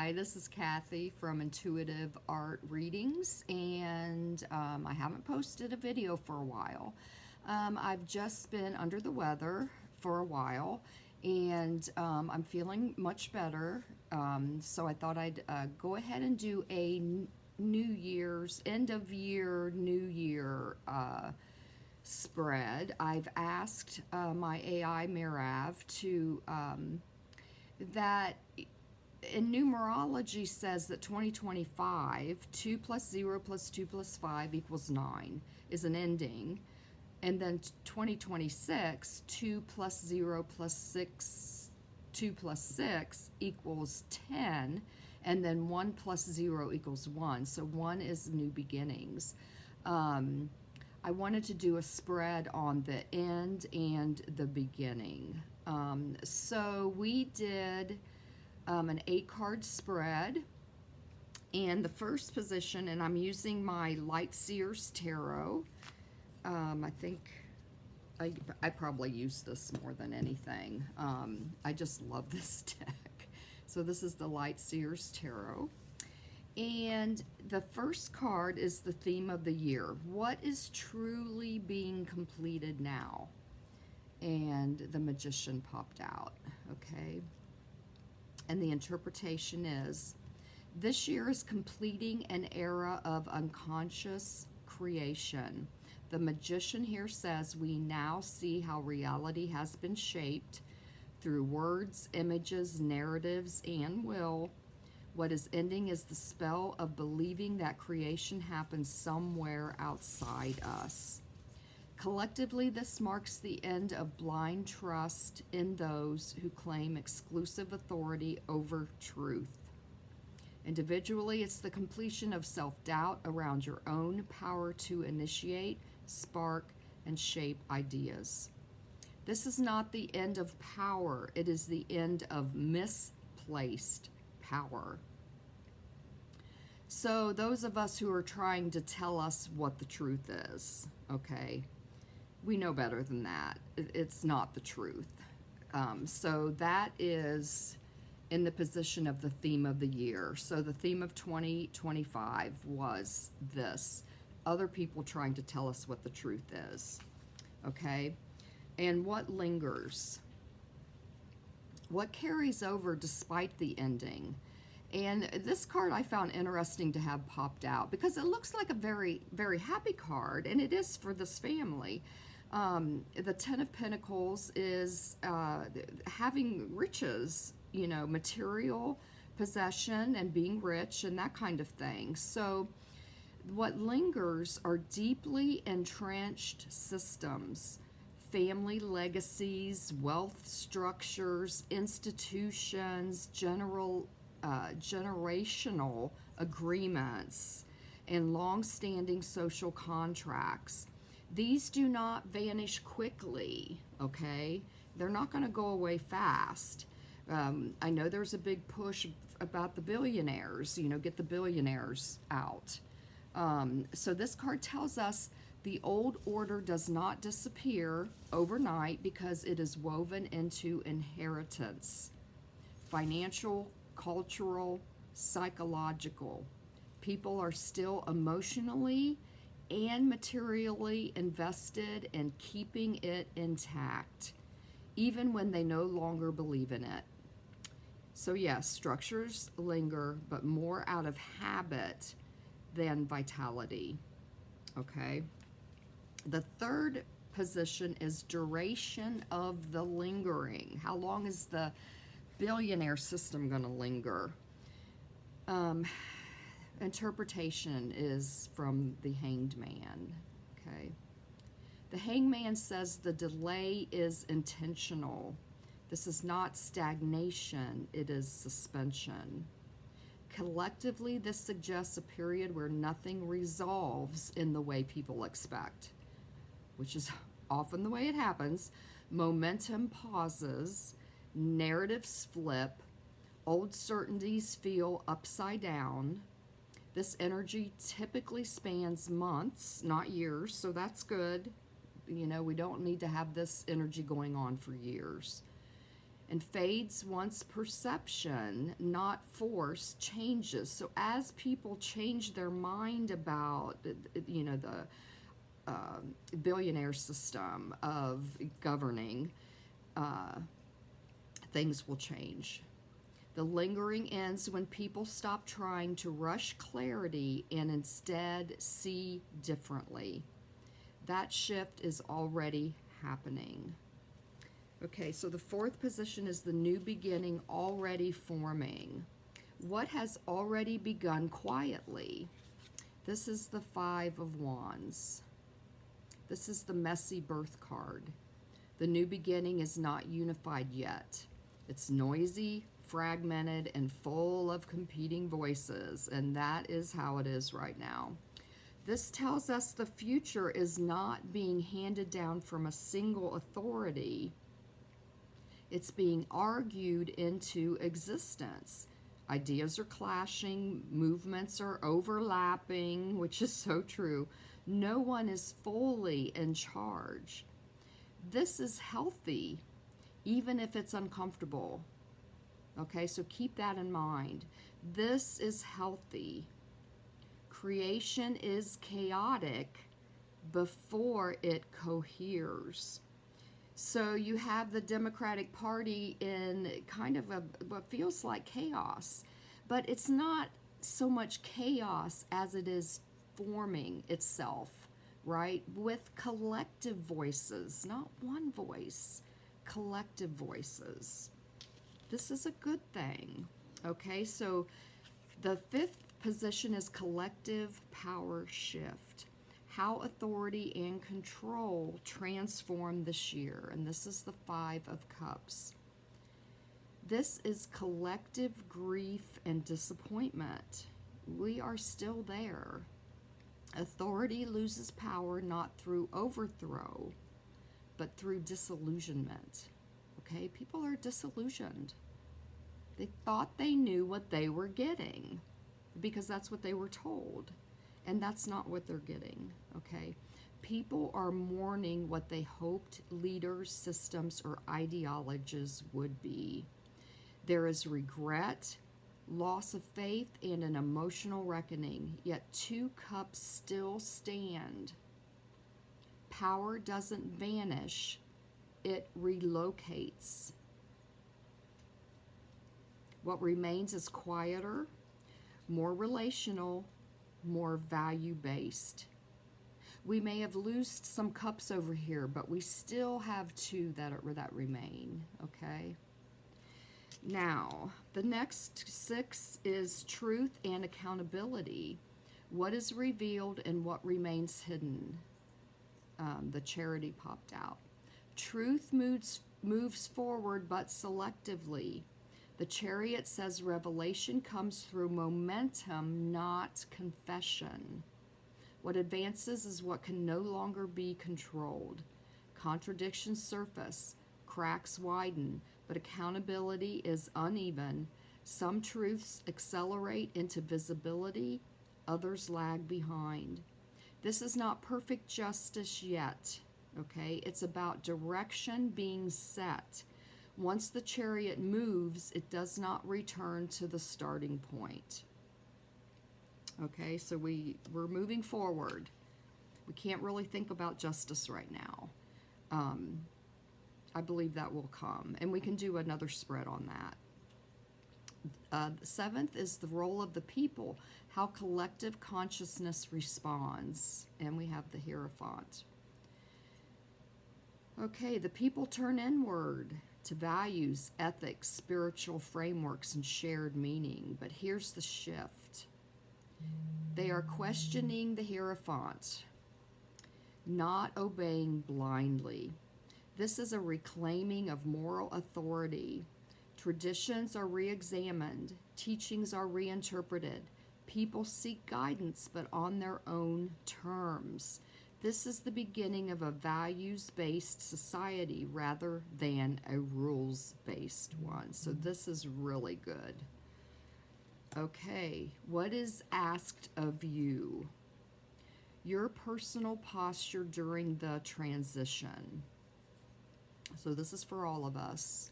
Hi, this is Kathy from Intuitive Art Readings, and I haven't posted a video for a while. I've just been under the weather for a while, and I'm feeling much better, so I thought I'd go ahead and do a New Year's, end of year, New Year spread. I've asked my AI Mirav to that in numerology says that 2025, 2 plus 0 plus 2 plus 5 equals 9 is an ending. And then 2026, 2 plus 0 plus 6, 2 plus 6 equals 10. And then 1 plus 0 equals 1. So 1 is new beginnings. I wanted to do a spread on the end and the beginning. So we did an 8-card spread, and the first position, and I'm using my Light Seers Tarot. I think I probably use this more than anything. I just love this deck. So this is the Light Seers Tarot. And the first card is the theme of the year. What is truly being completed now? And the Magician popped out, okay? And the interpretation is, this year is completing an era of unconscious creation. The Magician here says we now see how reality has been shaped through words, images, narratives, and will. What is ending is the spell of believing that creation happens somewhere outside us. Collectively, this marks the end of blind trust in those who claim exclusive authority over truth. Individually, it's the completion of self-doubt around your own power to initiate, spark, and shape ideas. This is not the end of power. It is the end of misplaced power. So those of us who are trying to tell us what the truth is, okay, we know better than that. It's not the truth. So that is in the position of the theme of the year. So the theme of 2025 was this: other people trying to tell us what the truth is, okay? And what lingers? What carries over despite the ending? And this card I found interesting to have popped out because it looks like a very, very happy card, and it is for this family. The Ten of Pentacles is having riches, you know, material possession and being rich and that kind of thing. So what lingers are deeply entrenched systems, family legacies, wealth structures, institutions, generational agreements, and long-standing social contracts. These do not vanish quickly, okay? They're not going to go away fast. I know there's a big push about the billionaires, you know, get the billionaires out. So this card tells us the old order does not disappear overnight because it is woven into inheritance. Financial, cultural, psychological. People are still emotionally and materially invested in keeping it intact, even when they no longer believe in it. So yes, structures linger, but more out of habit than vitality, okay? The third position is duration of the lingering. How long is the billionaire system going to linger? Interpretation is from the Hanged Man, okay? The Hanged Man says the delay is intentional. This is not stagnation, it is suspension. Collectively, this suggests a period where nothing resolves in the way people expect, which is often the way it happens. Momentum pauses, narratives flip, old certainties feel upside down. This energy typically spans months, not years, so that's good. You know, we don't need to have this energy going on for years. And fades once perception, not force, changes. So as people change their mind about, the billionaire system of governing, things will change. The lingering ends when people stop trying to rush clarity and instead see differently. That shift is already happening. Okay, so the fourth position is the new beginning already forming. What has already begun quietly? This is the Five of Wands. This is the messy birth card. The new beginning is not unified yet. It's noisy, fragmented, and full of competing voices, and that is how it is right now. This tells us the future is not being handed down from a single authority. It's being argued into existence. Ideas are clashing, movements are overlapping, which is so true. No one is fully in charge. This is healthy, even if it's uncomfortable. Okay, so keep that in mind. This is healthy. Creation is chaotic before it coheres. So you have the Democratic Party in kind of what feels like chaos, but it's not so much chaos as it is forming itself, right? With collective voices, not one voice, collective voices. This is a good thing. Okay, so the fifth position is collective power shift. How authority and control transform this year. And this is the Five of Cups. This is collective grief and disappointment. We are still there. Authority loses power not through overthrow, but through disillusionment. Okay, people are disillusioned. They thought they knew what they were getting because that's what they were told. And that's not what they're getting, okay? People are mourning what they hoped leaders, systems, or ideologies would be. There is regret, loss of faith, and an emotional reckoning, yet two cups still stand. Power doesn't vanish, it relocates. What remains is quieter, more relational, more value-based. We may have lost some cups over here, but we still have two that remain, okay? Now, the next six is truth and accountability. What is revealed and what remains hidden? The Charity popped out. Truth moves forward, but selectively. The Chariot says revelation comes through momentum, not confession. What advances is what can no longer be controlled. Contradictions surface, cracks widen, but accountability is uneven. Some truths accelerate into visibility, others lag behind. This is not perfect justice yet, okay? It's about direction being set. Once the Chariot moves, it does not return to the starting point. Okay, so we're moving forward. We can't really think about justice right now. I believe that will come, and we can do another spread on that. The seventh is the role of the people, how collective consciousness responds, and we have the Hierophant. Okay, the people turn inward to values, ethics, spiritual frameworks, and shared meaning. But here's the shift. They are questioning the Hierophant, not obeying blindly. This is a reclaiming of moral authority. Traditions are re-examined. Teachings are reinterpreted. People seek guidance, but on their own terms. This is the beginning of a values-based society rather than a rules-based one. So this is really good. Okay, what is asked of you? Your personal posture during the transition. So this is for all of us.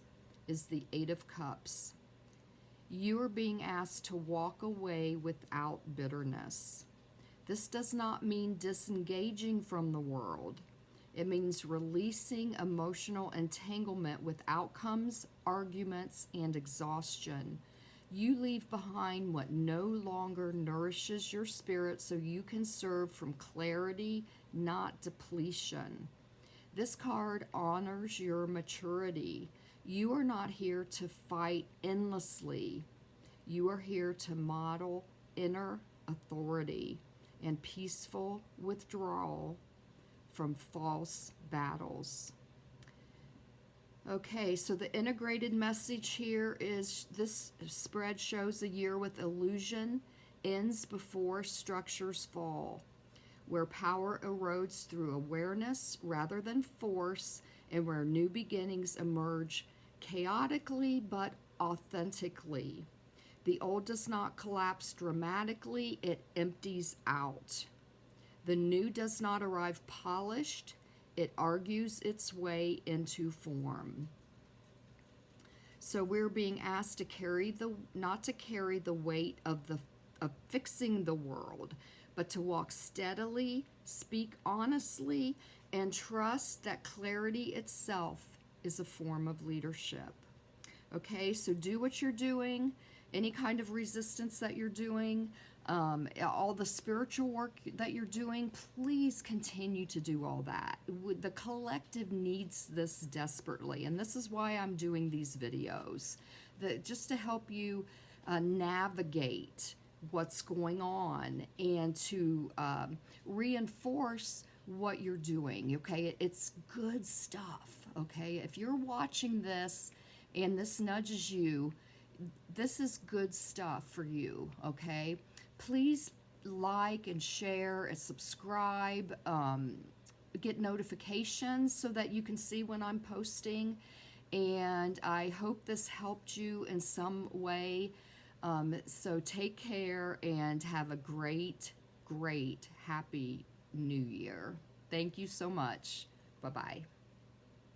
is the Eight of Cups. You are being asked to walk away without bitterness. This does not mean disengaging from the world. It means releasing emotional entanglement with outcomes, arguments, and exhaustion. You leave behind what no longer nourishes your spirit so you can serve from clarity, not depletion. This card honors your maturity. You are not here to fight endlessly. You are here to model inner authority and peaceful withdrawal from false battles. Okay, so the integrated message here is this spread shows a year with illusion ends before structures fall, where power erodes through awareness rather than force, and where new beginnings emerge chaotically but authentically. The old does not collapse dramatically, it empties out. The new does not arrive polished, it argues its way into form. So we're being asked to not to carry the weight of fixing the world, but to walk steadily, speak honestly, and trust that clarity itself is a form of leadership. Okay, so do what you're doing, any kind of resistance that you're doing, all the spiritual work that you're doing, please continue to do all that. The collective needs this desperately, and this is why I'm doing these videos, just to help you navigate what's going on and to reinforce what you're doing. Okay, it's good stuff. Okay, if you're watching this and this nudges you, this is good stuff for you. Okay, please like and share and subscribe, get notifications so that you can see when I'm posting, and I hope this helped you in some way. So take care and have a great, happy New Year. Thank you so much. Bye-bye.